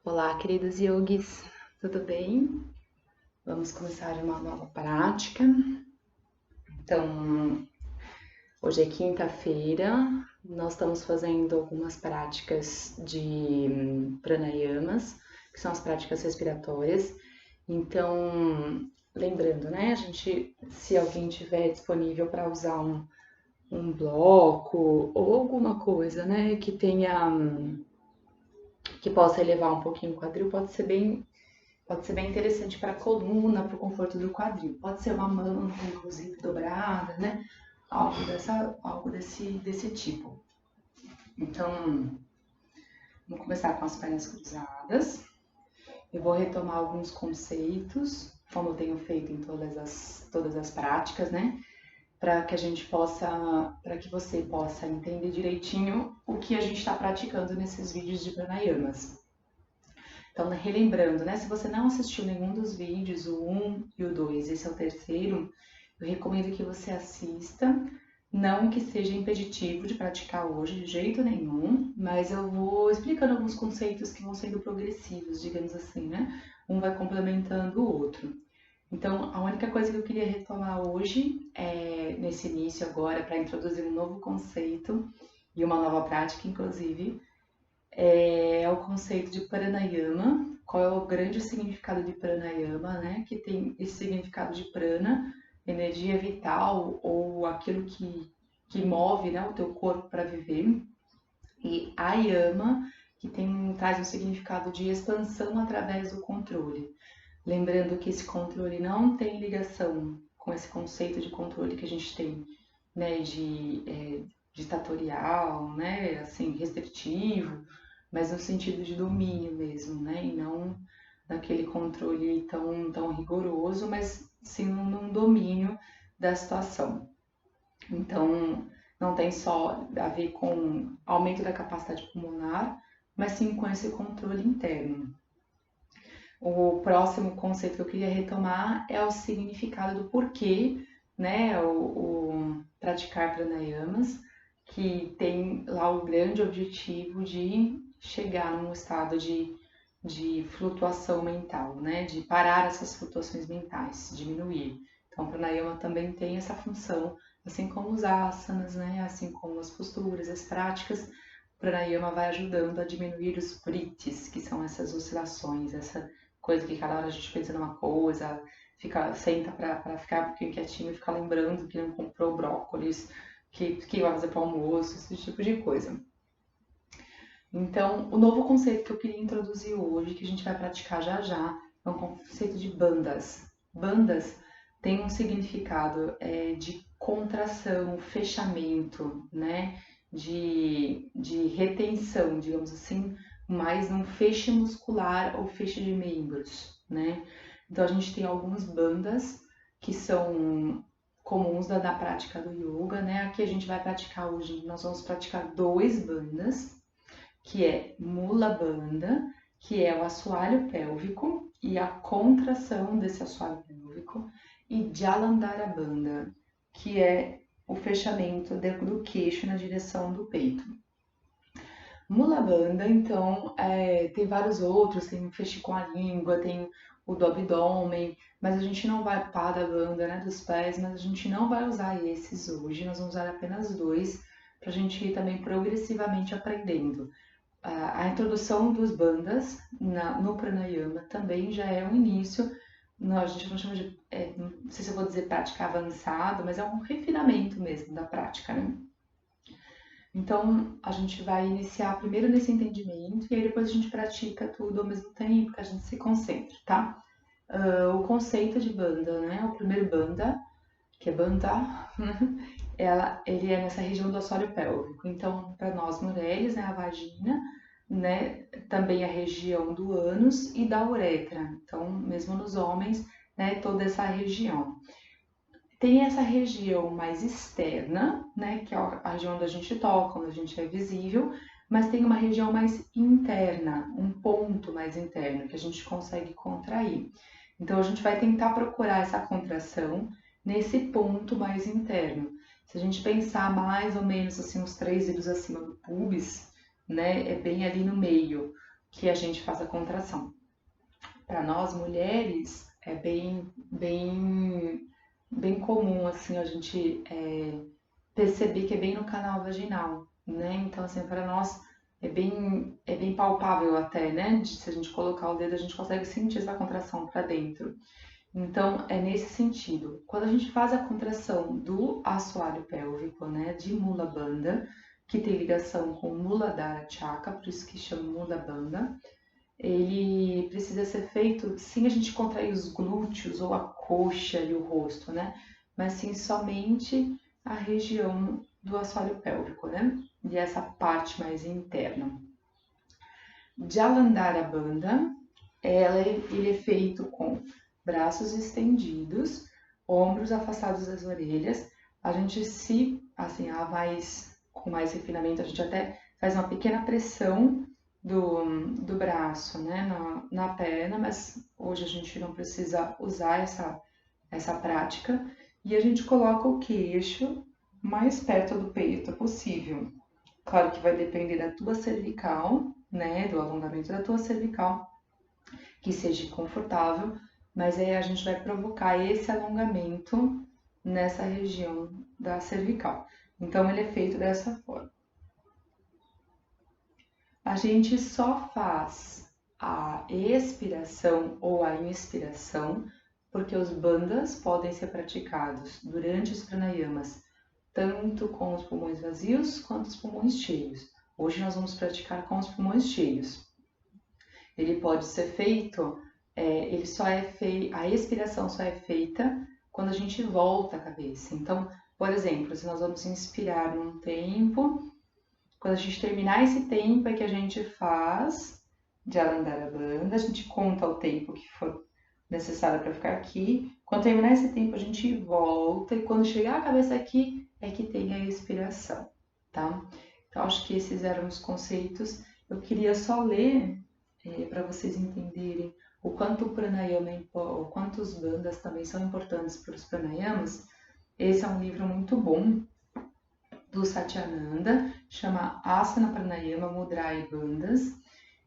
Olá, queridos yogis, tudo bem? Vamos começar uma nova prática. Então, hoje é quinta-feira, nós estamos fazendo algumas práticas de pranayamas, que são as práticas respiratórias. Então, lembrando, né, se alguém tiver disponível para usar um bloco ou alguma coisa, né, que possa elevar um pouquinho o quadril, pode ser bem interessante para a coluna, para o conforto do quadril. Pode ser uma manta, inclusive, dobrada, né? Algo desse tipo. Então, vamos começar com as pernas cruzadas. Eu vou retomar alguns conceitos, como eu tenho feito em todas as práticas, né? Para que você possa entender direitinho o que a gente está praticando nesses vídeos de pranayamas. Então, relembrando, né? Se você não assistiu nenhum dos vídeos, o 1 e o 2, esse é o terceiro, eu recomendo que você assista. Não que seja impeditivo de praticar hoje, de jeito nenhum, mas eu vou explicando alguns conceitos que vão sendo progressivos, digamos assim, né? Um vai complementando o outro. Então, a única coisa que eu queria retomar hoje, nesse início agora, para introduzir um novo conceito e uma nova prática, inclusive, é o conceito de pranayama. Qual é o grande significado de pranayama, né? Que tem esse significado de prana, energia vital ou aquilo que move, né, o teu corpo para viver. E ayama, que traz um significado de expansão através do controle. Lembrando que esse controle não tem ligação com esse conceito de controle que a gente tem, né, ditatorial, né, assim, restritivo, mas no sentido de domínio mesmo, né, e não daquele controle tão rigoroso, mas sim num domínio da situação. Então, não tem só a ver com aumento da capacidade pulmonar, mas sim com esse controle interno. O próximo conceito que eu queria retomar é o significado do porquê, né, o praticar pranayamas, que tem lá o grande objetivo de chegar num estado de flutuação mental, né, de parar essas flutuações mentais, diminuir. Então, o pranayama também tem essa função, assim como os asanas, né, assim como as posturas, as práticas, o pranayama vai ajudando a diminuir os vritis, que são essas oscilações, essa coisa que cada hora a gente pensa numa coisa, senta para ficar um pouquinho quietinho e ficar lembrando que não comprou brócolis, que vai fazer para o almoço, esse tipo de coisa. Então, o novo conceito que eu queria introduzir hoje, que a gente vai praticar já já, é um conceito de bandas. Bandas tem um significado de contração, fechamento, né? De retenção, digamos assim, mais num feixe muscular ou feixe de membros, né? Então, a gente tem algumas bandas que são comuns da prática do yoga, né? Aqui a gente vai praticar hoje, nós vamos praticar 2 bandas, que é Mula Bandha, que é o assoalho pélvico e a contração desse assoalho pélvico, e Jalandhara Bandha, que é o fechamento do queixo na direção do peito. Mula Bandha, então, tem vários outros, tem o feche com a língua, tem o do abdômen, mas a gente não vai, Pada Bandha, né, dos pés, mas a gente não vai usar esses hoje, nós vamos usar apenas 2, para a gente ir também progressivamente aprendendo. A introdução dos bandas no pranayama também já é um início, a gente não chama de, não sei se eu vou dizer prática avançada, mas é um refinamento mesmo da prática, né? Então, a gente vai iniciar primeiro nesse entendimento e aí depois a gente pratica tudo ao mesmo tempo, que a gente se concentra, tá? O conceito de banda, né? O primeiro banda, que é bandha, ele é nessa região do assoalho pélvico. Então, para nós mulheres, né, a vagina, né, também a região do ânus e da uretra. Então, mesmo nos homens, né, toda essa região. Tem essa região mais externa, né, que é a região onde a gente toca, onde a gente é visível, mas tem uma região mais interna, um ponto mais interno que a gente consegue contrair. Então, a gente vai tentar procurar essa contração nesse ponto mais interno. Se a gente pensar mais ou menos assim, uns 3 dedos acima do pubis, né, é bem ali no meio, que a gente faz a contração. Para nós mulheres é bem comum assim a gente perceber que é bem no canal vaginal, né? Então assim para nós é bem palpável até, né? Se a gente colocar o dedo a gente consegue sentir essa contração para dentro. Então é nesse sentido. Quando a gente faz a contração do assoalho pélvico, né? De Mula Bandha, que tem ligação com Muladhara Chakra, por isso que chama Mula Bandha, ele precisa ser feito sem a gente contrair os glúteos ou a coxa e o rosto, né? Mas sim somente a região do assoalho pélvico, né? E essa parte mais interna. Jalandhara Bandha, ele é feito com braços estendidos, ombros afastados das orelhas. A gente assim, com mais refinamento, a gente até faz uma pequena pressão do braço, né, na perna, mas hoje a gente não precisa usar essa prática. E a gente coloca o queixo mais perto do peito possível. Claro que vai depender da tua cervical, né, do alongamento da tua cervical, que seja confortável, mas aí a gente vai provocar esse alongamento nessa região da cervical. Então ele é feito dessa forma. A gente só faz a expiração ou a inspiração porque os bandhas podem ser praticados durante os pranayamas, tanto com os pulmões vazios quanto os pulmões cheios. Hoje nós vamos praticar com os pulmões cheios. Ele pode ser feito, a expiração só é feita quando a gente volta a cabeça. Então, por exemplo, se nós vamos inspirar num tempo, quando a gente terminar esse tempo é que a gente faz Jalandhara Bandha, a gente conta o tempo que for necessário para ficar aqui. Quando terminar esse tempo a gente volta e quando chegar a cabeça aqui é que tem a expiração, tá? Então acho que esses eram os conceitos. Eu queria só ler para vocês entenderem o quanto o pranayama, o quanto os bandhas também são importantes para os pranayamas. Esse é um livro muito bom do Satyananda, chama Asana Pranayama Mudra e Bandhas,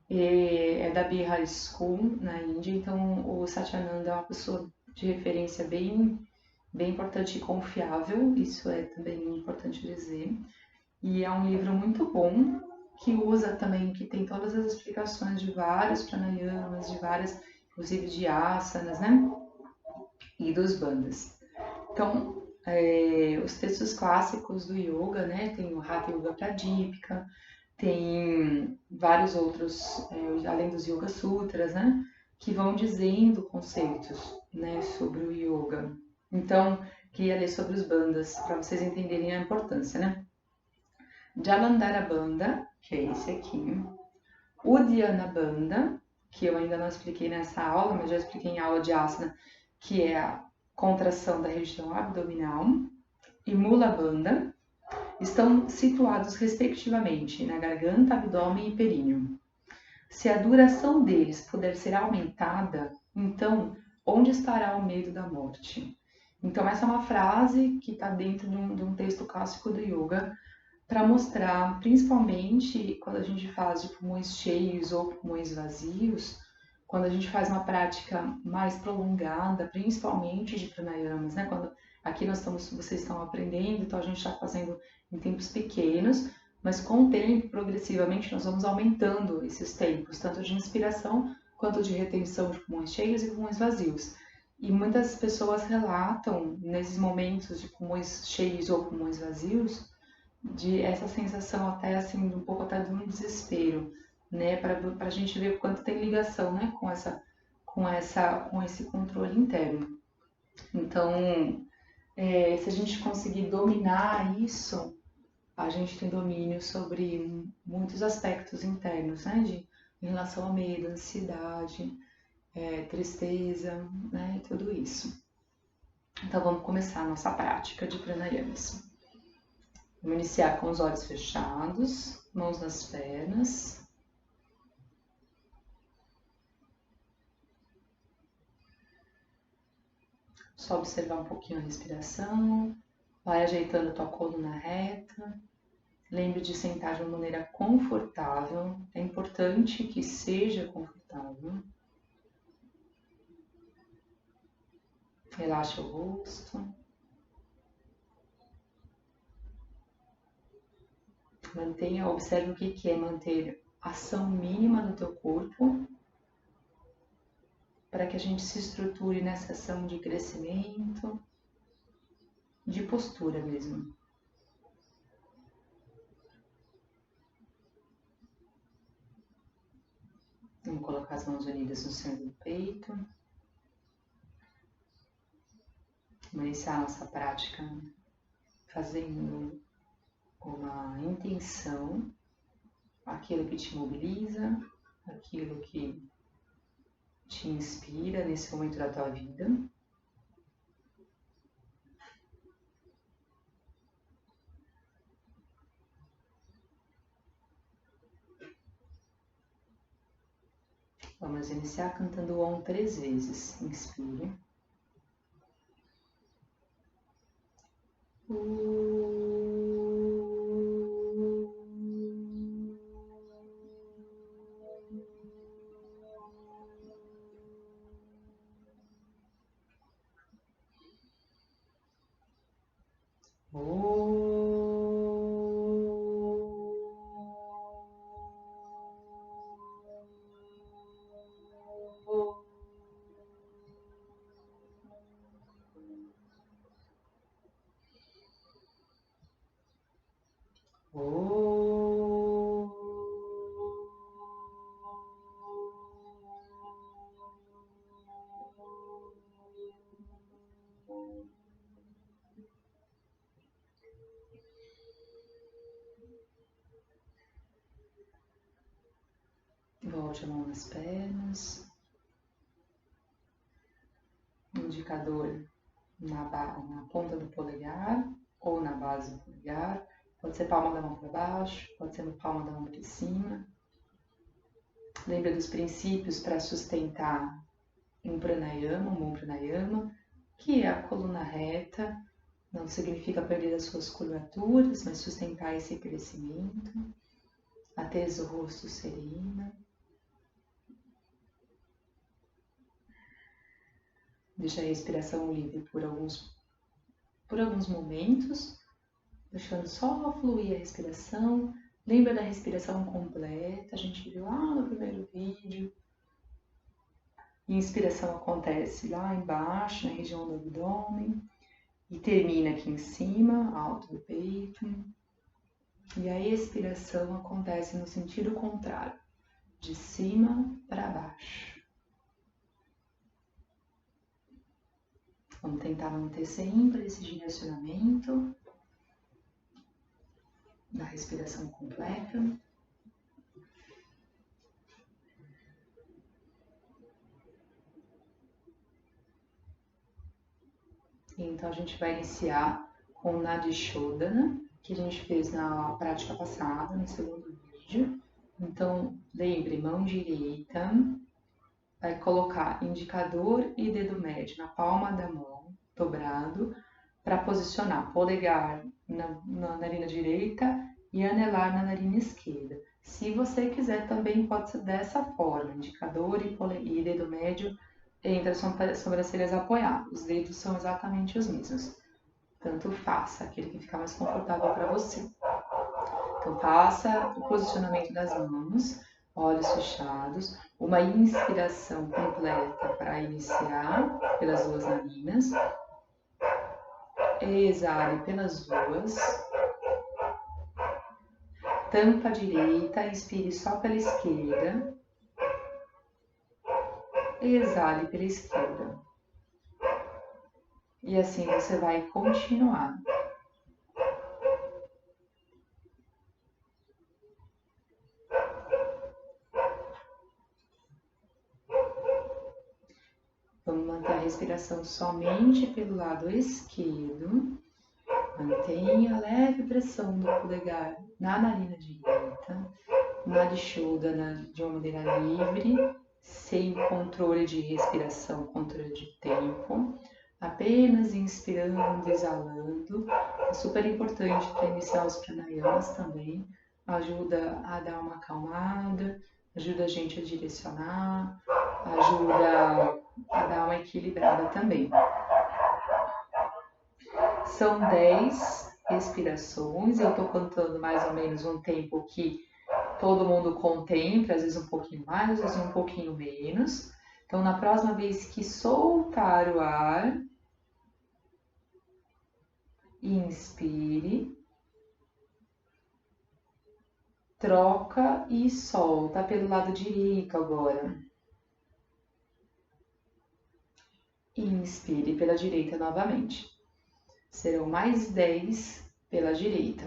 é da Bihar School na Índia, então o Satyananda é uma pessoa de referência bem importante e confiável, isso é também importante dizer, e é um livro muito bom, que usa também, que tem todas as explicações de vários pranayamas, de várias, inclusive de asanas, né, e dos bandhas. Então, os textos clássicos do yoga, né? Tem o Hatha Yoga Pradipika, tem vários outros, além dos Yoga Sutras, né? Que vão dizendo conceitos, né? Sobre o yoga. Então, queria ler sobre os bandhas, para vocês entenderem a importância, né? Jalandhara Bandha, que é esse aqui. Uddiyana Bandha, que eu ainda não expliquei nessa aula, mas já expliquei em aula de asana, que é a contração da região abdominal, e Mula Bandha, estão situados respectivamente na garganta, abdômen e períneo. Se a duração deles puder ser aumentada, então onde estará o medo da morte? Então essa é uma frase que está dentro de um texto clássico do yoga para mostrar, principalmente quando a gente faz de pulmões cheios ou pulmões vazios, quando a gente faz uma prática mais prolongada, principalmente de pranayamas, né? Quando aqui vocês estão aprendendo, então a gente está fazendo em tempos pequenos, mas com o tempo, progressivamente, nós vamos aumentando esses tempos, tanto de inspiração quanto de retenção de pulmões cheios e pulmões vazios. E muitas pessoas relatam, nesses momentos de pulmões cheios ou pulmões vazios, de essa sensação até assim, um pouco até de um desespero, né, para a gente ver o quanto tem ligação, né, com esse controle interno. Então, se a gente conseguir dominar isso, a gente tem domínio sobre muitos aspectos internos, né, em relação ao medo, ansiedade, tristeza, né, e tudo isso. Então, vamos começar a nossa prática de pranayamas. Vamos iniciar com os olhos fechados, mãos nas pernas. Só observar um pouquinho a respiração. Vai ajeitando tua coluna reta. Lembre de sentar de uma maneira confortável. É importante que seja confortável. Relaxe o rosto. Mantenha, observe o que é manter ação mínima no teu corpo, para que a gente se estruture nessa ação de crescimento, de postura mesmo. Vamos colocar as mãos unidas no centro do peito. Vamos iniciar a nossa prática fazendo uma intenção, aquilo que te mobiliza, aquilo que te inspira nesse momento da tua vida. Vamos iniciar cantando o Om 3 vezes. Inspire. Volte a mão nas pernas, indicador na ponta do polegar ou na base do polegar. Pode ser palma da mão para baixo, pode ser palma da mão para cima. Lembra dos princípios para sustentar um pranayama, um bom pranayama, que é a coluna reta. Não significa perder as suas curvaturas, mas sustentar esse crescimento. A tez do rosto serena. Deixa a respiração livre por alguns momentos, deixando só fluir a respiração. Lembra da respiração completa, a gente viu lá no primeiro vídeo. A inspiração acontece lá embaixo, na região do abdômen, e termina aqui em cima, alto do peito. E a expiração acontece no sentido contrário, de cima para baixo. Vamos tentar manter sempre esse direcionamento da respiração completa. Então a gente vai iniciar com o Nadi Shodhana, que a gente fez na prática passada, no segundo vídeo. Então lembre, mão direita, vai colocar indicador e dedo médio na palma da mão, dobrado, para posicionar polegar na narina direita e anelar na narina esquerda. Se você quiser, também pode ser dessa forma, indicador e dedo médio entre as sobrancelhas apoiadas. Os dedos são exatamente os mesmos. Tanto faça, aquele que ficar mais confortável para você. Então faça o posicionamento das mãos, olhos fechados, uma inspiração completa para iniciar pelas duas narinas. Exale pelas duas. Tampa a direita, inspire só pela esquerda. Exale pela esquerda. E assim você vai continuar. Vamos manter a respiração somente pelo lado esquerdo. Mantenha a leve pressão do polegar na narina direita. Nadi Shodhana de uma maneira livre, sem controle de respiração, controle de tempo. Apenas inspirando, exalando. É super importante para iniciar os pranayamas também. Ajuda a dar uma acalmada, ajuda a gente a direcionar, ajuda a dar uma equilibrada também. São 10 respirações, eu estou contando mais ou menos um tempo que todo mundo contempla, às vezes um pouquinho mais, às vezes um pouquinho menos. Então, na próxima vez que soltar o ar, inspire, troca e solta pelo lado direito agora. Inspire pela direita novamente. Serão mais 10 pela direita.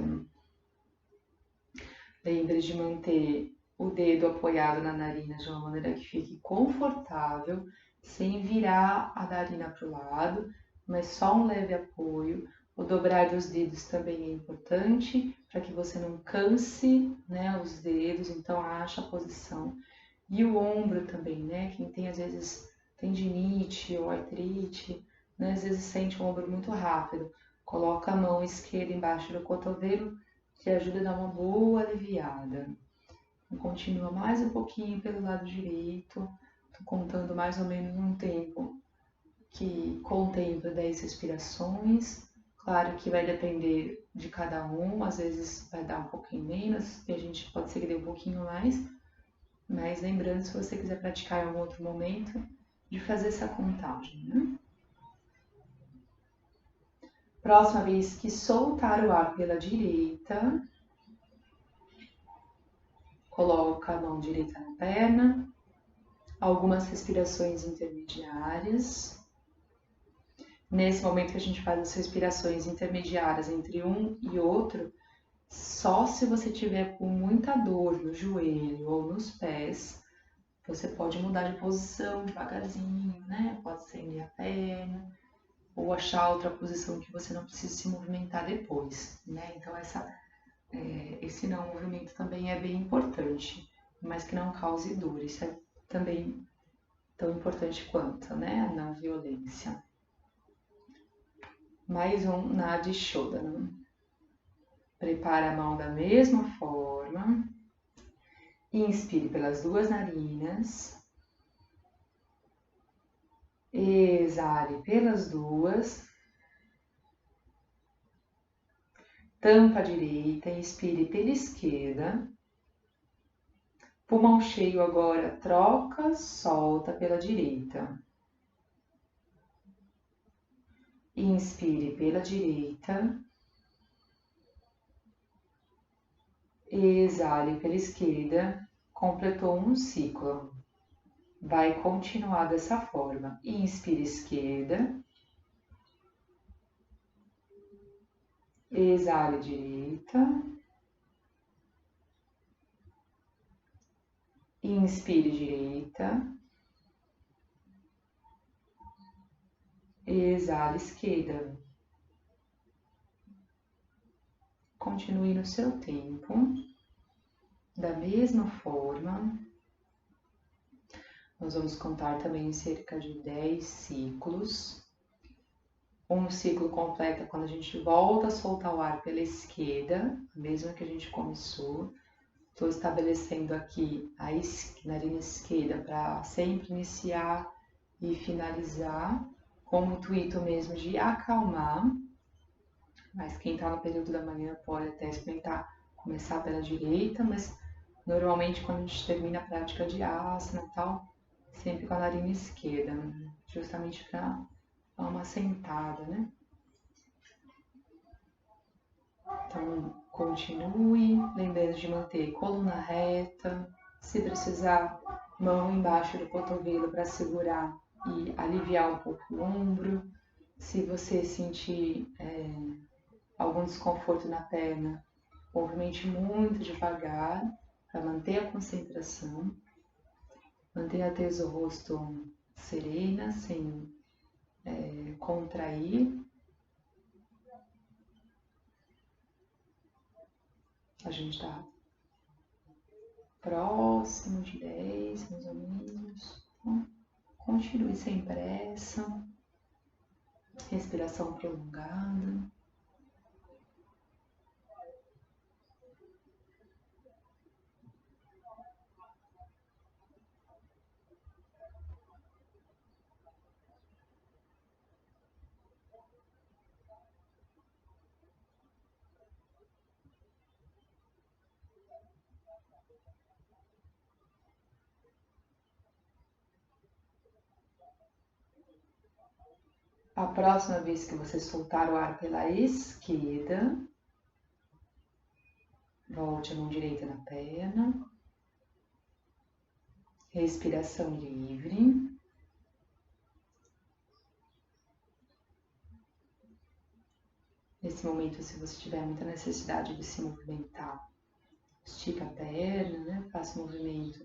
Lembre de manter o dedo apoiado na narina de uma maneira que fique confortável, sem virar a narina para o lado, mas só um leve apoio. O dobrar dos dedos também é importante para que você não canse, né, os dedos, então acha a posição. E o ombro também, né? Quem tem às vezes tendinite ou artrite, né, às vezes sente o ombro muito rápido. Coloca a mão esquerda embaixo do cotovelo, que ajuda a dar uma boa aliviada. Então, continua mais um pouquinho pelo lado direito. Estou contando mais ou menos um tempo que contempla 10 respirações. Claro que vai depender de cada um, às vezes vai dar um pouquinho menos, e a gente pode ser que dê um pouquinho mais. Mas lembrando, se você quiser praticar em algum outro momento, de fazer essa contagem, né? Próxima vez que soltar o ar pela direita, coloca a mão direita na perna, algumas respirações intermediárias. Nesse momento que a gente faz as respirações intermediárias entre um e outro, só se você tiver com muita dor no joelho ou nos pés, você pode mudar de posição devagarzinho, né? Pode estender a perna ou achar outra posição que você não precise se movimentar depois, né? Então esse não movimento também é bem importante, mas que não cause dor. Isso é também tão importante quanto, né? A não violência. Mais um Nadi Shodhana. Prepara a mão da mesma forma. Inspire pelas duas narinas. Exale pelas duas. Tampa a direita, inspire pela esquerda. Pulmão cheio agora, troca, solta pela direita. Inspire pela direita. Exale pela esquerda. Completou um ciclo. Vai continuar dessa forma. Inspire esquerda. Exale direita. Inspire direita. Exale esquerda. Continue no seu tempo. Da mesma forma. Nós vamos contar também cerca de 10 ciclos. Um ciclo completa quando a gente volta a soltar o ar pela esquerda, a mesma que a gente começou. Estou estabelecendo aqui a narina esquerda para sempre iniciar e finalizar, com o intuito mesmo de acalmar. Mas quem está no período da manhã pode até experimentar começar pela direita, mas normalmente quando a gente termina a prática de asana e tal, sempre com a narina esquerda, justamente para dar uma sentada, né? Então, continue, lembrando de manter coluna reta, se precisar, mão embaixo do cotovelo para segurar e aliviar um pouco o ombro. Se você sentir algum desconforto na perna, movimente muito devagar para manter a concentração. Mantenha a tez do rosto serena, sem contrair. A gente está próximo de 10, mais ou menos. Então, continue sem pressa. respiração prolongada. A próxima vez que você soltar o ar pela esquerda, volte a mão direita na perna. Respiração livre. Nesse momento, se você tiver muita necessidade de se movimentar, estica a perna, né? Faça o movimento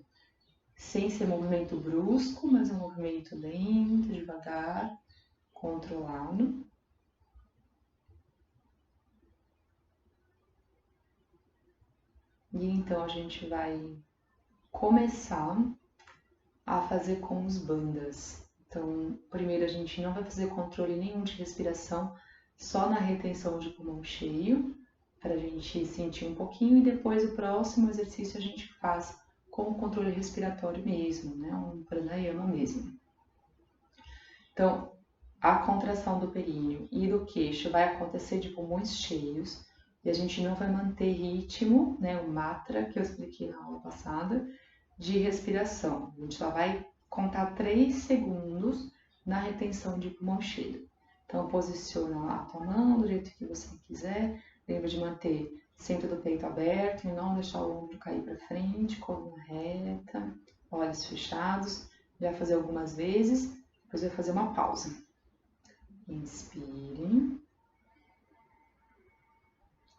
sem ser movimento brusco, mas um movimento lento, devagar, controlado. E então a gente vai começar a fazer com os bandas. Então, primeiro a gente não vai fazer controle nenhum de respiração, só na retenção de pulmão cheio, para a gente sentir um pouquinho, e depois o próximo exercício a gente faz com o controle respiratório mesmo, né? Um pranayama mesmo. Então, a contração do períneo e do queixo vai acontecer de pulmões cheios, e a gente não vai manter ritmo, né? O matra que eu expliquei na aula passada, de respiração. A gente só vai contar 3 segundos na retenção de pulmão cheio. Então, posiciona lá a tua mão do jeito que você quiser. Lembra de manter centro do peito aberto e não deixar o ombro cair para frente, coluna reta, olhos fechados. Vai fazer algumas vezes, depois vai fazer uma pausa. Inspire.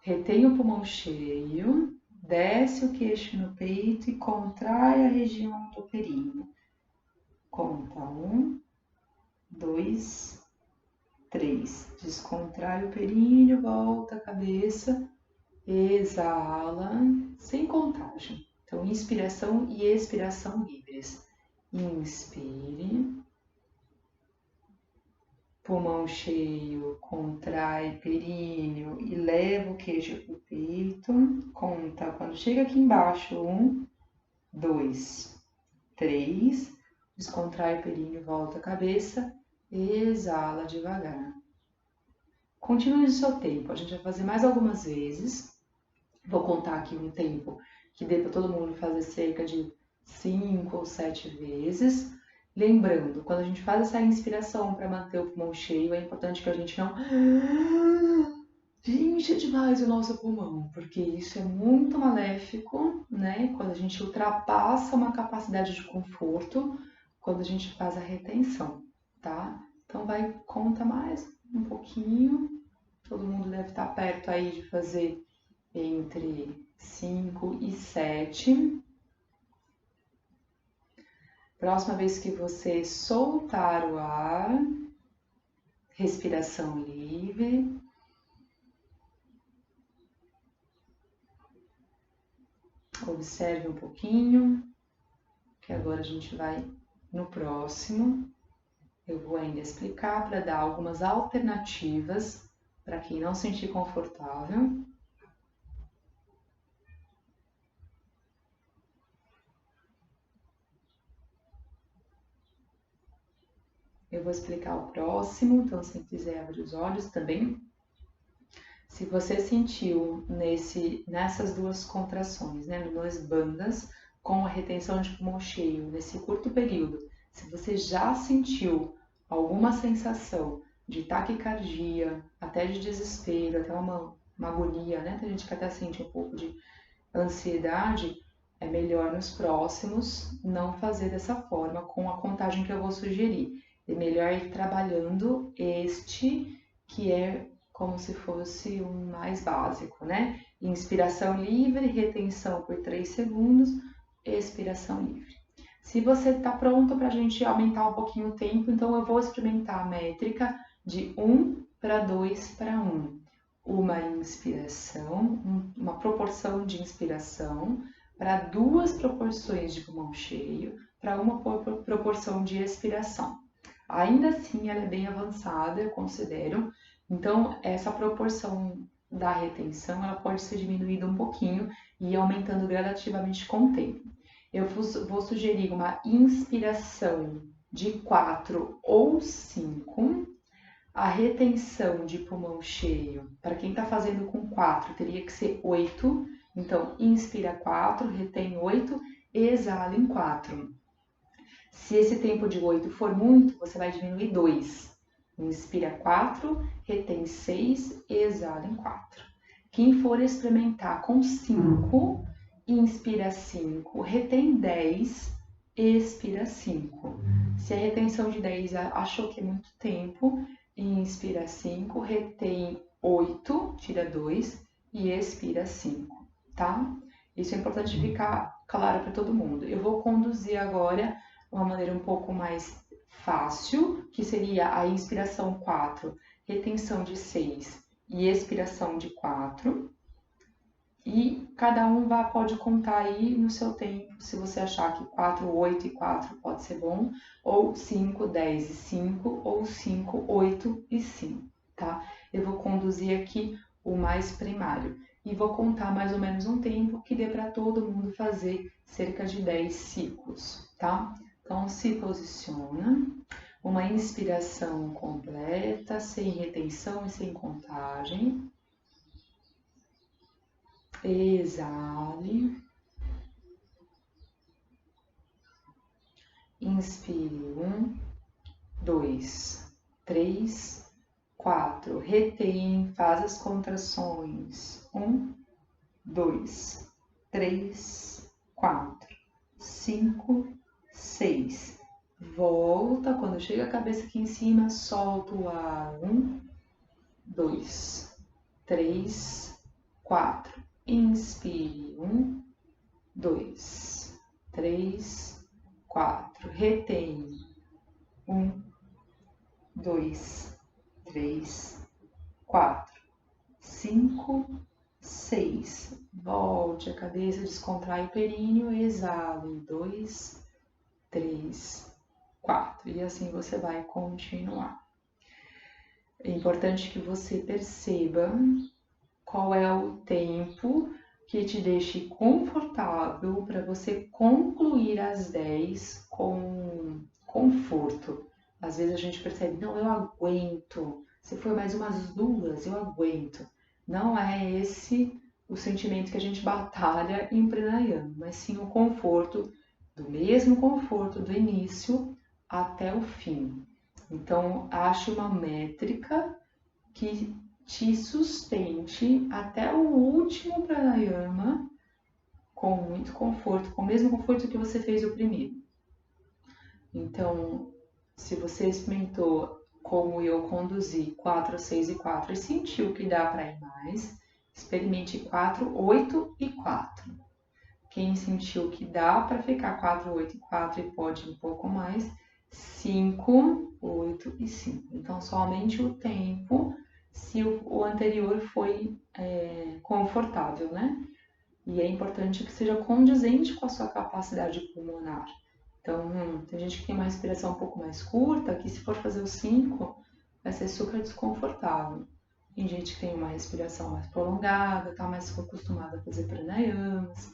Retém o pulmão cheio. Desce o queixo no peito e contrai a região do períneo. Conta 1, 2, 3. Descontrai o períneo, volta a cabeça, exala, sem contagem. Então, inspiração e expiração livres. Inspire. Pulmão cheio, contrai períneo e leva o queixo para o peito. Conta quando chega aqui embaixo. 1, 2, 3. Descontrai períneo, volta a cabeça. Exala devagar. Continue no seu tempo. A gente vai fazer mais algumas vezes. Vou contar aqui um tempo que dê para todo mundo fazer cerca de 5 ou 7 vezes. Lembrando, quando a gente faz essa inspiração para manter o pulmão cheio, é importante que a gente não encha demais o nosso pulmão, porque isso é muito maléfico, né? Quando a gente ultrapassa uma capacidade de conforto, quando a gente faz a retenção, tá? Então conta mais um pouquinho. Todo mundo deve estar perto aí de fazer entre 5 e 7. Próxima vez que você soltar o ar, respiração livre. Observe um pouquinho, que agora a gente vai no próximo. Eu vou ainda explicar para dar algumas alternativas para quem não se sentir confortável. Eu vou explicar o próximo, então se quiser abrir os olhos também. Se você sentiu nessas duas contrações, né, nas bandas, com a retenção de pulmão cheio, nesse curto período, se você já sentiu alguma sensação de taquicardia, até de desespero, até uma agonia, né? Tem gente que até sente um pouco de ansiedade, é melhor nos próximos não fazer dessa forma, com a contagem que eu vou sugerir. É melhor ir trabalhando este, que é como se fosse um mais básico, né? Inspiração livre, retenção por 3 segundos, expiração livre. Se você está pronto para a gente aumentar um pouquinho o tempo, então eu vou experimentar a métrica de 1 para 2 para 1. Uma inspiração, uma proporção de inspiração para 2 proporções de pulmão cheio, para uma proporção de expiração. Ainda assim, ela é bem avançada, eu considero. Então, essa proporção da retenção, ela pode ser diminuída um pouquinho e ir aumentando gradativamente com o tempo. Eu vou sugerir uma inspiração de 4 ou 5. A retenção de pulmão cheio, para quem está fazendo com 4, teria que ser 8. Então, inspira 4, retém 8, exala em 4. Se esse tempo de 8 for muito, você vai diminuir 2. Inspira 4, retém 6, exala em 4. Quem for experimentar com 5, inspira 5, retém 10, expira 5. Se a retenção de 10 achou que é muito tempo, inspira 5, retém 8, tira 2 e expira 5, tá? Isso é importante ficar claro para todo mundo. Eu vou conduzir agora uma maneira um pouco mais fácil, que seria a inspiração 4, retenção de 6 e expiração de 4. E cada um pode contar aí no seu tempo, se você achar que 4, 8 e 4 pode ser bom, ou 5, 10 e 5, ou 5, 8 e 5, tá? Eu vou conduzir aqui o mais primário e vou contar mais ou menos um tempo que dê para todo mundo fazer cerca de 10 ciclos, tá? Então, se posiciona, uma inspiração completa, sem retenção e sem contagem. Exale. Inspire. 1, 2, 3, 4. Retém, faz as contrações. 1, 2, 3, 4, 5, 6. Volta, quando chega a cabeça aqui em cima, solta o ar. 1, 2, 3, 4. Inspire. 1, 2, 3, 4. Retém. 1, 2, 3, 4, 5, 6. Volte a cabeça, descontrai o períneo, exale. 2, 3, 4. E assim você vai continuar. É importante que você perceba qual é o tempo que te deixe confortável para você concluir as 10 com conforto. Às vezes a gente percebe, não, eu aguento. Se for mais umas 2, eu aguento. Não é esse o sentimento que a gente batalha em pranayama, mas sim o conforto, do mesmo conforto do início até o fim. Então, ache uma métrica que te sustente até o último pranayama com muito conforto, com o mesmo conforto que você fez o primeiro. Então, se você experimentou como eu conduzi 4, 6 e 4 e sentiu que dá para ir mais, experimente 4, 8 e 4. Quem sentiu que dá para ficar 4, 8 e 4 e pode um pouco mais, 5, 8 e 5. Então, somente o tempo se o anterior foi confortável, né? E é importante que seja condizente com a sua capacidade pulmonar. Então, tem gente que tem uma respiração um pouco mais curta, que se for fazer os 5, vai ser super desconfortável. Tem gente que tem uma respiração mais prolongada, tá mais acostumada a fazer pranayamas,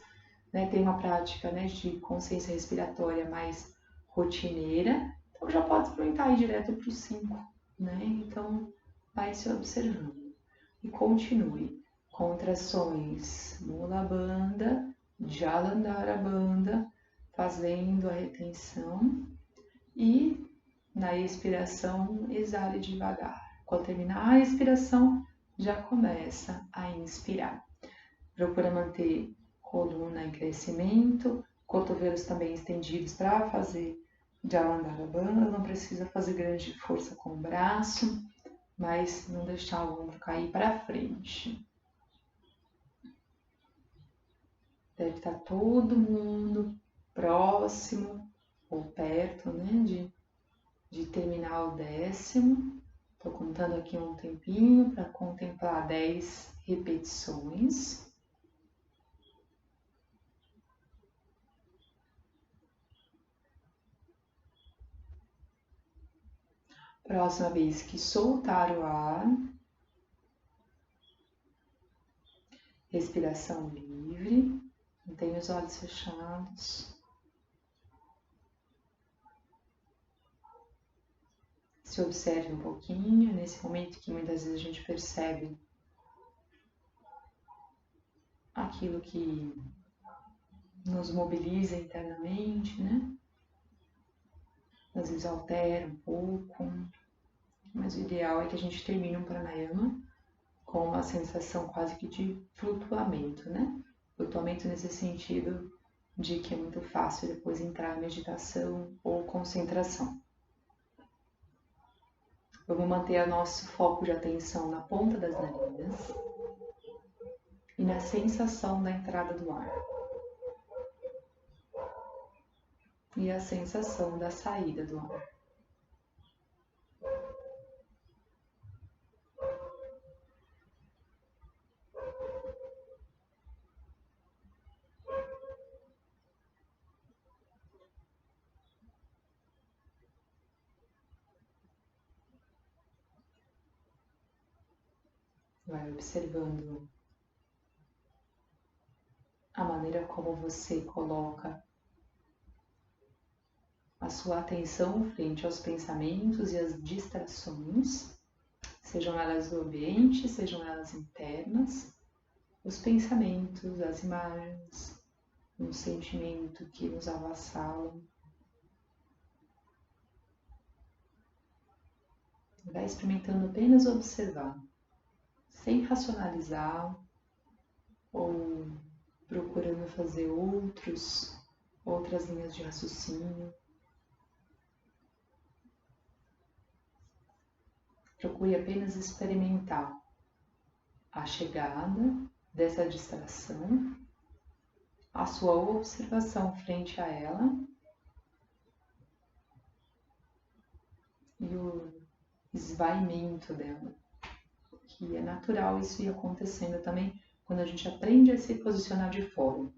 né? Tem uma prática, né, de consciência respiratória mais rotineira, então já pode experimentar ir direto para os 5, né? Então, vai se observando e continue. Contrações Mula Bandha, Jalandhara Bandha, fazendo a retenção e na expiração exale devagar. Quando terminar a expiração, já começa a inspirar. Procura manter coluna em crescimento, cotovelos também estendidos para fazer Jalandhara Bandha, não precisa fazer grande força com o braço, mas não deixar o ombro cair para frente. Deve estar todo mundo próximo ou perto, né, de terminar o 10º. Estou contando aqui um tempinho para contemplar 10 repetições. Próxima vez que soltar o ar, respiração livre, mantenha os olhos fechados. Se observe um pouquinho, nesse momento que muitas vezes a gente percebe aquilo que nos mobiliza internamente, né? Às vezes altera um pouco, mas o ideal é que a gente termine um pranayama com uma sensação quase que de flutuamento, né? Flutuamento nesse sentido de que é muito fácil depois entrar em meditação ou concentração. Vamos manter o nosso foco de atenção na ponta das narinas e na sensação da entrada do ar e a sensação da saída do ar. Vai observando a maneira como você coloca a sua atenção frente aos pensamentos e às distrações, sejam elas do ambiente, sejam elas internas, os pensamentos, as imagens, um sentimento que nos avassalam. Vai experimentando apenas observar, sem racionalizar ou procurando fazer outras linhas de raciocínio. Procure apenas experimentar a chegada dessa distração, a sua observação frente a ela e o esvaimento dela, que é natural isso ir acontecendo também quando a gente aprende a se posicionar de fora.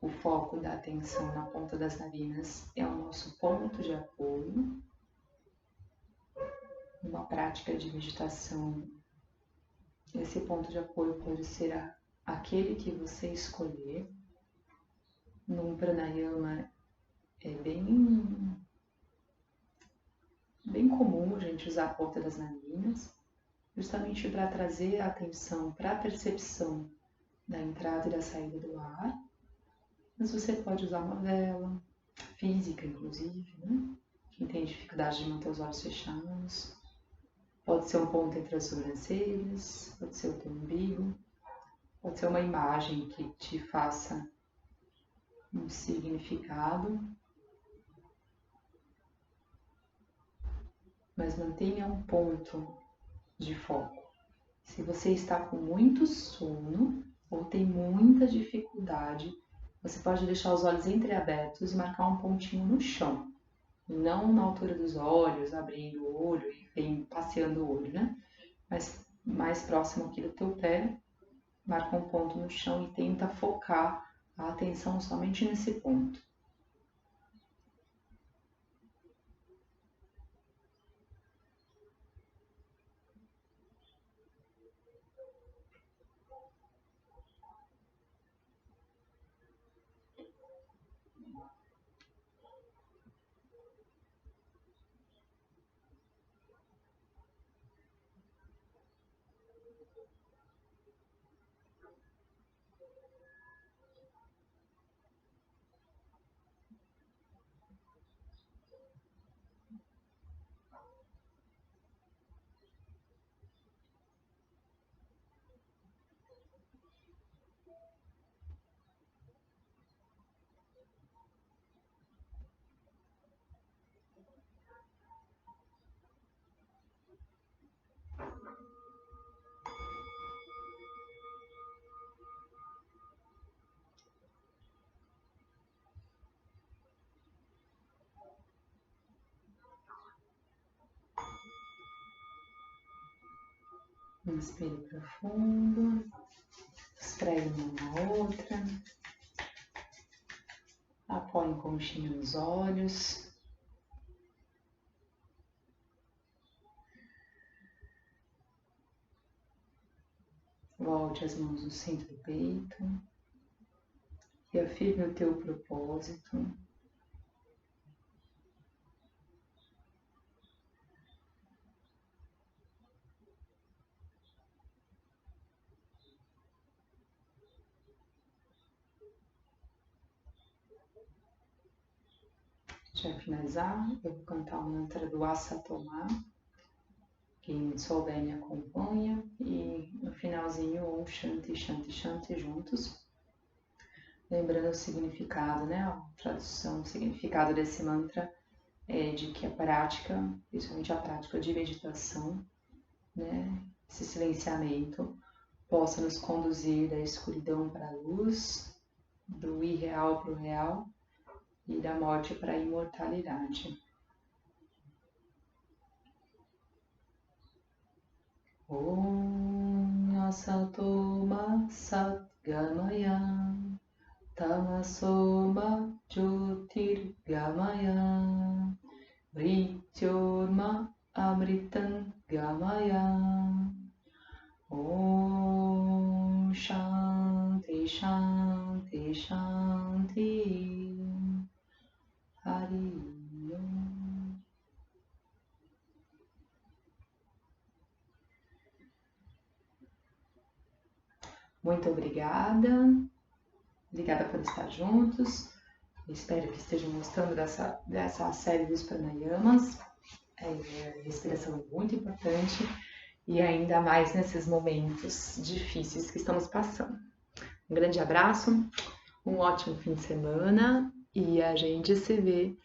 O foco da atenção na ponta das narinas é o nosso ponto de apoio. Uma prática de meditação, esse ponto de apoio pode ser aquele que você escolher. Num pranayama é bem comum a gente usar a ponta das narinas, justamente para trazer a atenção para a percepção da entrada e da saída do ar. Mas você pode usar uma vela, física inclusive, né? Quem tem dificuldade de manter os olhos fechados. Pode ser um ponto entre as sobrancelhas, pode ser o teu umbigo, pode ser uma imagem que te faça um significado. Mas mantenha um ponto de foco. Se você está com muito sono ou tem muita dificuldade, você pode deixar os olhos entreabertos e marcar um pontinho no chão. Não na altura dos olhos, abrindo o olho e passeando o olho, né? Mas mais próximo aqui do teu pé, marca um ponto no chão e tenta focar a atenção somente nesse ponto. Inspire profundo. Esfregue uma na outra. Apoie a conchinha nos olhos. Volte as mãos no centro do peito. Reafirme o teu propósito. Para finalizar, eu vou cantar o mantra do Asatoma. Quem souber me acompanha. E no finalzinho, Om Shanti, Shanti, Shanti juntos. Lembrando o significado, né? A tradução, o significado desse mantra é de que a prática, principalmente a prática de meditação, né? Esse silenciamento, possa nos conduzir da escuridão para a luz, do irreal para o real e da morte para a imortalidade. Om Asatoma Satgamaya Tamasoma Jyotirgamaya Mrityorma Amritan Gamaya. Om Shanti Shanti Shanti. Hari Om. Muito obrigada. Obrigada por estar juntos. Espero que estejam gostando dessa série dos pranayamas. Respiração é muito importante e ainda mais nesses momentos difíceis que estamos passando. Um grande abraço, um ótimo fim de semana e a gente se vê